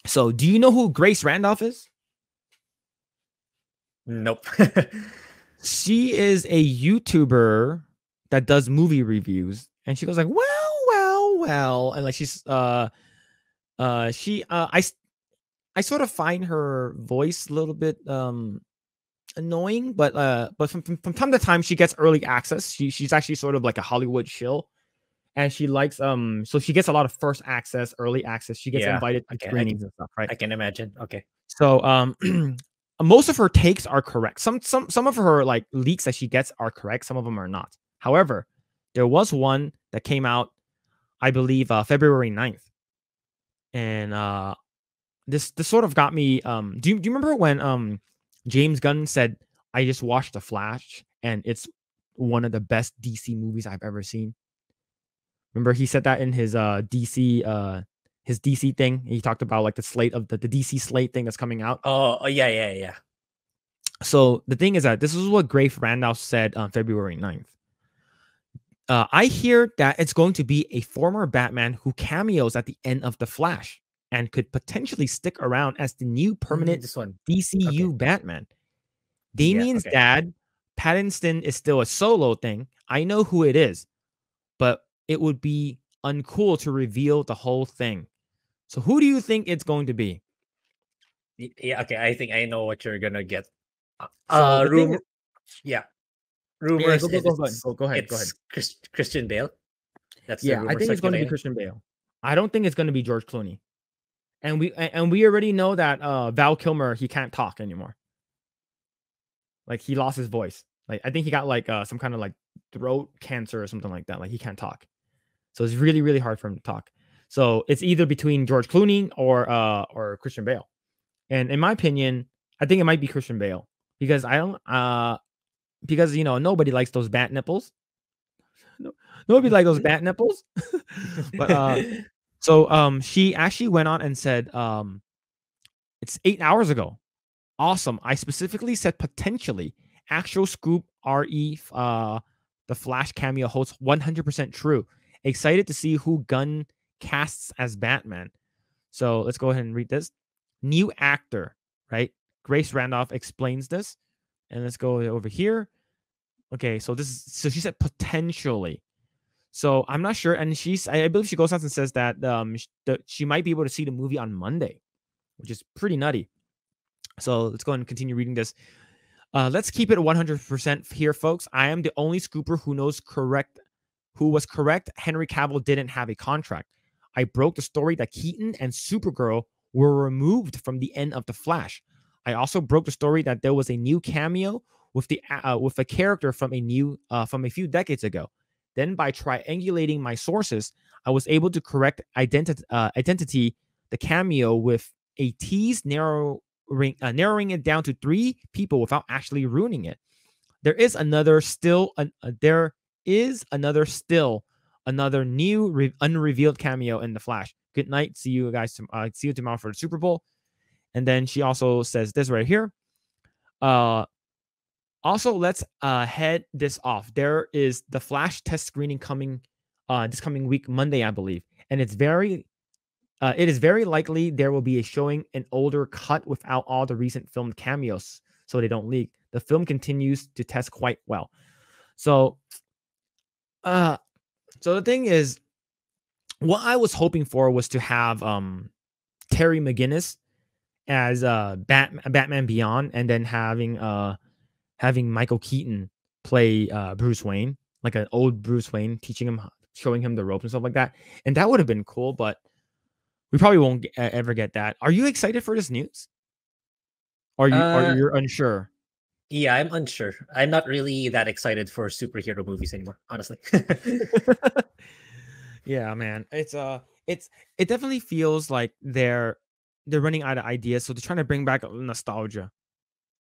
So, do you know who Grace Randolph is? Nope. She is a YouTuber that does movie reviews, and she goes like, well, and like I sort of find her voice a little bit annoying, but from time to time she gets early access. She's actually sort of like a Hollywood shill, and she likes so she gets a lot of first access, early access. She gets Yeah. invited to Okay. screenings and stuff, right? I can imagine. Okay. So most of her takes are correct. Some of her like leaks that she gets are correct. Some of them are not. However, there was one that came out, I believe, February 9th. And this sort of got me. Do you remember when James Gunn said, "I just watched The Flash and it's one of the best DC movies I've ever seen"? Remember he said that in his DC thing. He talked about like the slate of the DC slate thing that's coming out. Oh yeah. So the thing is that this is what Grafe Randolph said on February 9th. I hear that it's going to be a former Batman who cameos at the end of The Flash and could potentially stick around as the new permanent This one. DCU Okay. Batman. Yeah. Damien's Okay. dad, Pattinson, is still a solo thing. I know who it is, but it would be uncool to reveal the whole thing. So who do you think it's going to be? Yeah. Okay. I think I know what you're gonna get. So the thing Rumor. is, Yeah. yeah, Rumors. go ahead. It's Christian Bale. That's the Yeah, I rumor think it's going to be circulating. Christian Bale. I don't think it's going to be George Clooney. And we already know that Val Kilmer, he can't talk anymore. Like he lost his voice. Like I think he got like some kind of like throat cancer or something like that. Like he can't talk. So it's really, really hard for him to talk. So it's either between George Clooney or Christian Bale. And in my opinion, I think it might be Christian Bale because I don't because nobody likes those bat nipples. Nobody likes those bat nipples. But so she actually went on and said it's 8 hours ago. Awesome. I specifically said potentially. Actual scoop RE the Flash cameo holds 100% true. Excited to see who Gunn casts as Batman. So let's go ahead and read this. New actor, right? Grace Randolph explains this. And let's go over here. Okay, so she said potentially. So I'm not sure. And I believe she goes out and says that she might be able to see the movie on Monday, which is pretty nutty. So let's go ahead and continue reading this. Let's keep it 100% here, folks. I am the only scooper who was correct. Henry Cavill didn't have a contract. I broke the story that Keaton and Supergirl were removed from the end of The Flash. I also broke the story that there was a new cameo with a character from a few decades ago. Then, by triangulating my sources, I was able to correct identity the cameo with a tease narrowing it down to 3 people without actually ruining it. There is another new unrevealed cameo in The Flash. Good night. See you guys. See you tomorrow for the Super Bowl. And then she also says this right here. Also, let's head this off. There is the Flash test screening coming this coming week, Monday, I believe, and it is very likely there will be a showing an older cut without all the recent filmed cameos, so they don't leak. The film continues to test quite well. So the thing is, what I was hoping for was to have Terry McGinnis as Batman Beyond, and then having Michael Keaton play Bruce Wayne, like an old Bruce Wayne, showing him the ropes and stuff like that. And that would have been cool, but we probably won't ever get that. Are you excited for this news? Are you unsure? Yeah, I'm unsure. I'm not really that excited for superhero movies anymore, honestly. Yeah, man. It definitely feels like they're running out of ideas, so they're trying to bring back nostalgia.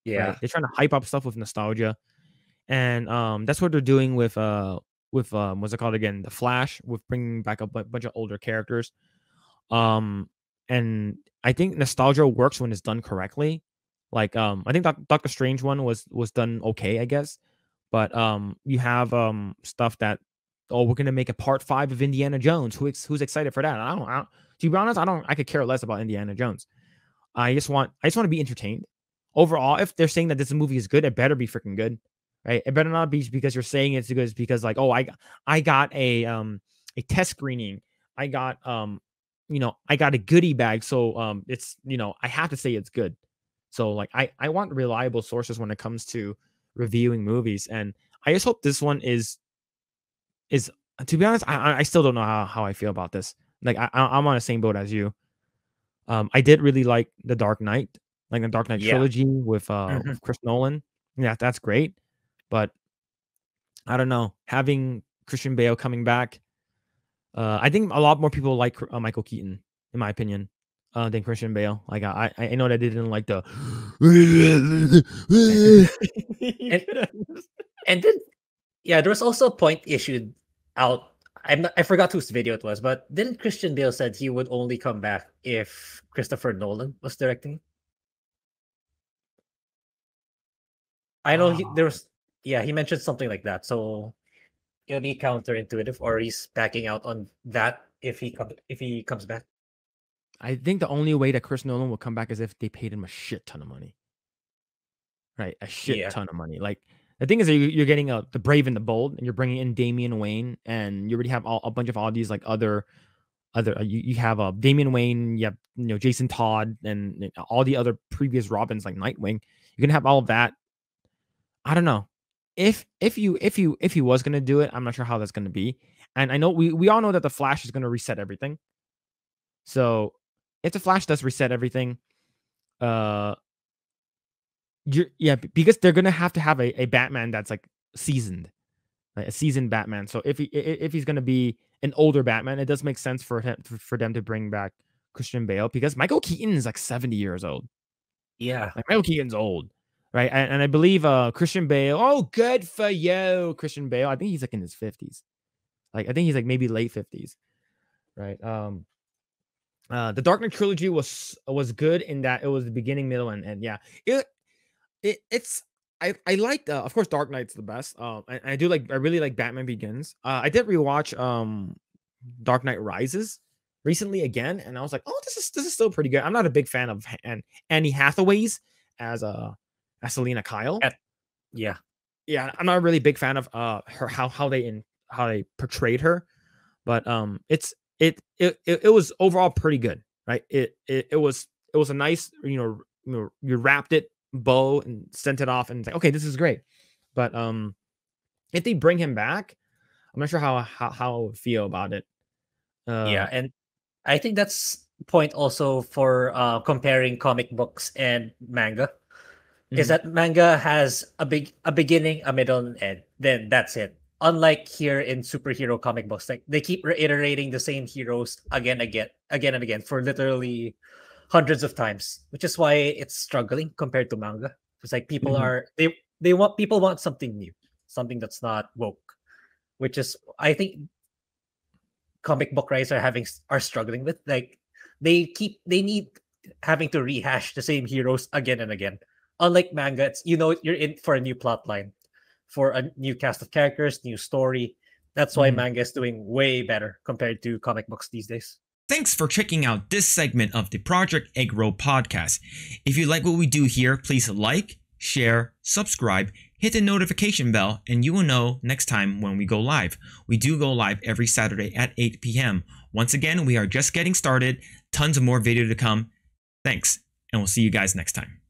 Yeah. Right? They're trying to hype up stuff with nostalgia. And that's what they're doing with what's it called again? The Flash, with bringing back a bunch of older characters. And I think nostalgia works when it's done correctly. Like I think Doctor Strange one was done okay, I guess. But you have stuff that, oh, we're gonna make a part 5 of Indiana Jones. Who's excited for that? I don't. Do to be honest, I could care less about Indiana Jones. I just want to be entertained. Overall, if they're saying that this movie is good, it better be freaking good, right? It better not be because you're saying it's good. It's because like, oh, I got a test screening. I got I got a goodie bag, so it's I have to say it's good. So like I want reliable sources when it comes to reviewing movies, and I just hope this one is to be honest, I still don't know how I feel about this. Like I'm on the same boat as you. I did really like The Dark Knight, like the Dark Knight Yeah. trilogy with Mhm. Chris Nolan. Yeah, that's great. But I don't know, having Christian Bale coming back. I think a lot more people like Michael Keaton, in my opinion, than Christian Bale. Like I know that they didn't like the. And and then yeah, there was also a point issued out. I forgot whose video it was, but didn't Christian Bale said he would only come back if Christopher Nolan was directing? I know there was yeah, he mentioned something like that. So it'll be counterintuitive, or he's backing out on that if he comes back. I think the only way that Chris Nolan will come back is if they paid him a shit ton of money. Right, a shit Yeah. ton of money. Like the thing is that you're getting the Brave and the Bold, and you're bringing in Damian Wayne, and you already have a bunch of all these like other you have Damian Wayne, you have Jason Todd, and all the other previous Robins like Nightwing. You're gonna have all of that. I don't know if he was gonna do it. I'm not sure how that's gonna be. And I know we all know that the Flash is gonna reset everything. So if the Flash does reset everything, uh, because they're gonna have to have a Batman that's like seasoned, like a seasoned Batman. So if he's gonna be an older Batman, it does make sense for them to bring back Christian Bale because Michael Keaton is like 70 years old. Yeah. Like Michael Keaton's old, right? And I believe Christian Bale. Oh, good for you, Christian Bale. I think he's like in his 50s. Like I think he's like maybe late 50s, right? The Dark Knight trilogy was good in that it was the beginning, middle, and end. Yeah, it's I liked of course Dark Knight's the best. I really like Batman Begins. I did rewatch Dark Knight Rises recently again, and I was like, oh, this is still pretty good. I'm not a big fan of Annie Hathaway's as Selena Kyle. Yeah. Yeah, I'm not a really big fan of her how they portrayed her, but it was overall pretty good, right? It was a nice you wrapped it bow and sent it off and it's like, okay, this is great. But if they bring him back, I'm not sure how I would feel about it. Yeah, and I think that's point also for comparing comic books and manga. Is Mhm, that manga has a beginning, a middle, and end. Then that's it. Unlike here in superhero comic books, like they keep reiterating the same heroes again and again for literally hundreds of times, which is why it's struggling compared to manga. It's like mhm. people want something new, something that's not woke, which is I think comic book writers are struggling with. Like they need having to rehash the same heroes again and again. Unlike manga, it's you're in for a new plot line, for a new cast of characters, new story. That's why Mhm. manga is doing way better compared to comic books these days. Thanks for checking out this segment of the Project Eggroll podcast. If you like what we do here, please like, share, subscribe, hit the notification bell, and you will know next time when we go live. We do go live every Saturday at 8 p.m. Once again, we are just getting started. Tons of more video to come. Thanks, and we'll see you guys next time.